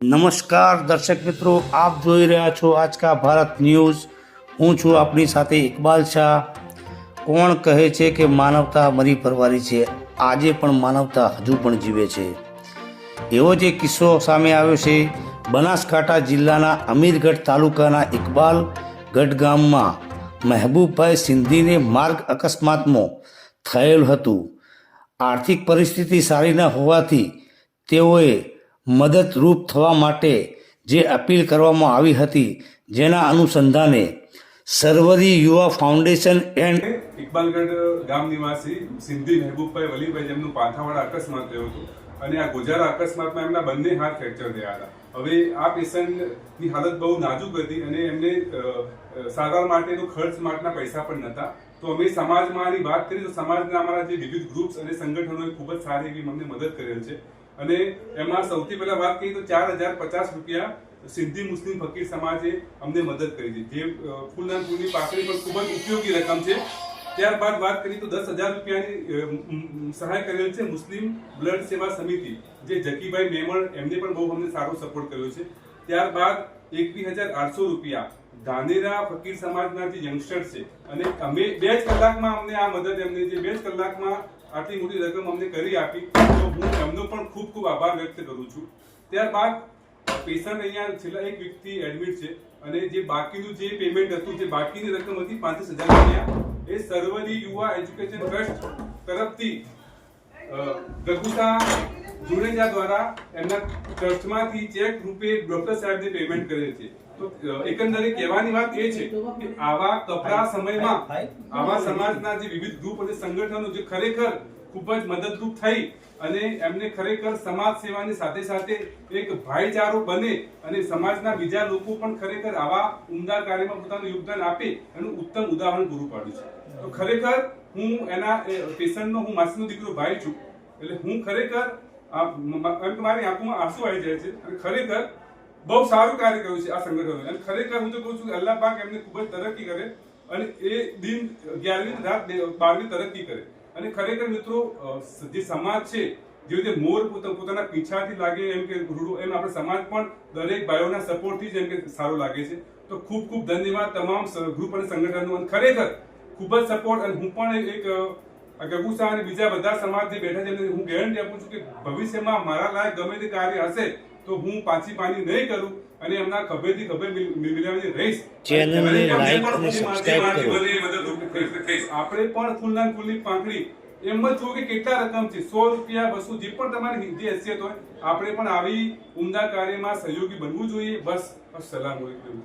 નમસ્કાર દર્શક મિત્રો, આપ જોઈ રહ્યા છો આજ કા ભારત ન્યૂઝ। હું છું આપની સાથે ઇકબાલ શાહ। કોણ કહે છે કે માનવતા મરી પરવારી છે, આજે પણ માનવતા હજુ પણ જીવે છે। એવો જ એક કિસ્સો સામે આવ્યો છે બનાસકાંઠા જિલ્લાના અમીરગઢ તાલુકાના ઇકબાલગઢ ગામમાં મહેબૂબભાઈ સિંધીને માર્ગ અકસ્માતમાં થયેલ હતું। આર્થિક પરિસ્થિતિ સારી ન હોવાથી તેઓએ મદદરૂપ થવા માટે જે અપીલ કરવામાં આવી હતી, જેના અનુસંધાને સરવરી યુવા ફાઉન્ડેશન એન્ડ ઇકબાલગઢ ગામ નિવાસી સિંધી મહેબૂબભાઈ વલીભાઈ જેમનું પાથાવાળા અકસ્માત થયો હતો અને આ ગોજારા અકસ્માતમાં એમના બંને હાથ ફ્રેક્ચર થયા હતા। હવે આ પેશન્ટની હાલત બહુ નાજુક હતી અને એમને સારવાર માટેનો ખર્ચ માટેના પૈસા પણ નહોતા। તો અમે સમાજમાં આની વાત કરી તો સમાજના અમારા જે વિવિધ ગ્રુપ્સ અને સંગઠનોએ ખૂબ જ સારી એવી અમને મદદ કરેલ છે અને એમાં સૌથી પહેલા વાત કરીએ તો 4050 રૂપિયા સિંધી મુસ્લિમ ફકીર સમાજે અમને મદદ કરી છે, જે ફૂલના ફૂલની પાકડી પણ ખૂબ જ ઉપયોગી રકમ છે। ત્યારબાદ વાત કરીએ તો 10,000 રૂપિયાની સહાય કરેલ છે મુસ્લિમ બ્લડ સેવા સમિતિ, જે જકીભાઈ મેમણ એમને પણ બહુ અમને સારો સપોર્ટ કર્યો છે। ત્યારબાદ 21,800 રૂપિયા ધાનેરા ફકીર સમાજના જે યંગસ્ટર છે અને અમે 2 જ કલાકમાં અમને આ મદદ એમને જે 2 જ કલાકમાં આટલી મોટી રકમ અમને કરી આપી, તો હું એમનો પણ ખૂબ ખૂબ આભાર વ્યક્ત કરું છું। ત્યારબાદ પેશન્ટ અહીંયા છેલ્લા એક વીકથી એડમિટ છે અને જે બાકીનું જે પેમેન્ટ હતું, જે બાકીની રકમ હતી 35,000 રૂપિયા, એ સરવરી યુવા એજ્યુકેશન ટ્રસ્ટ તરફથી ગગુસા જુનેજા દ્વારા એમના ટ્રસ્ટમાંથી ચેક રૂપે ડોક્ટર સાહેબને પેમેન્ટ કરે છે। તો એકંદરે કહેવાની વાત એ છે કે આવા કપરા સમયમાં આવા સમાજના જે વિવિધ ગ્રુપ અને સંગઠનો જે ખરેખર ખૂબ જ મદદરૂપ થઈ અને એમને ખરેખર સમાજ સેવાની સાથે સાથે એક ભાઈચારો બને અને સમાજના બીજા લોકો પણ ખરેખર આવા ઉમદા કાર્યમાં પોતાનું યોગદાન આપે એનું ઉત્તમ ઉદાહરણ પૂરું પાડ્યું છે। તો ખરેખર હું એના પેશન્ટનો હું માસીનો દીકરો ભાઈ છું, એટલે હું ખરેખર મારી આંખોમાં આંસુ આવી જાય છે અને ખરેખર બહુ સારું કાર્ય કર્યું છે આ સંગઠનોએ અને ખરેખર હું તો કહું છું કે અલ્લાહ પાક એમને ખૂબ જ તરક્કી કરે અને એ દિન 11મી રાત 12મી તરક્કી કરે। અને ખરેખર મિત્રો, જે સમાજ છે જે રીતે મોર પોતાના પીછાથી લાગે એમ કે રૂડો, એમ આપણે સમાજ પણ દરેક ભાઈઓના સપોર્ટથી જ એમ કે સારો લાગે છે। તો ખૂબ ખૂબ ધન્યવાદ તમામ ગ્રુપ અને સંગઠનો, અને ખરેખર ખૂબ જ સપોર્ટ। અને હું પણ એક ગગુસા અને બીજા બધા સમાજ જે બેઠા છે હું ગેરંટી આપું છું કે ભવિષ્યમાં મારા લાયક ગમે તે કાર્ય હશે તો હું પાછી પાની નહીં કરું અને એમના ખભેથી ખભે મિલાવીને રહીશ। ચેનલને લાઈક અને સબસ્ક્રાઇબ કરો। આપણે પણ ફૂલના ફૂલની પાંખડી એમ જ જો કે કેટલા રકમ છે, 100 રૂપિયા 200 જે પણ તમારી જે હેસિયત હોય, આપણે પણ આવી ઉમદા કાર્યમાં સહયોગી બનવું જોઈએ। બસ અસ્સલામ વાલેકુમ।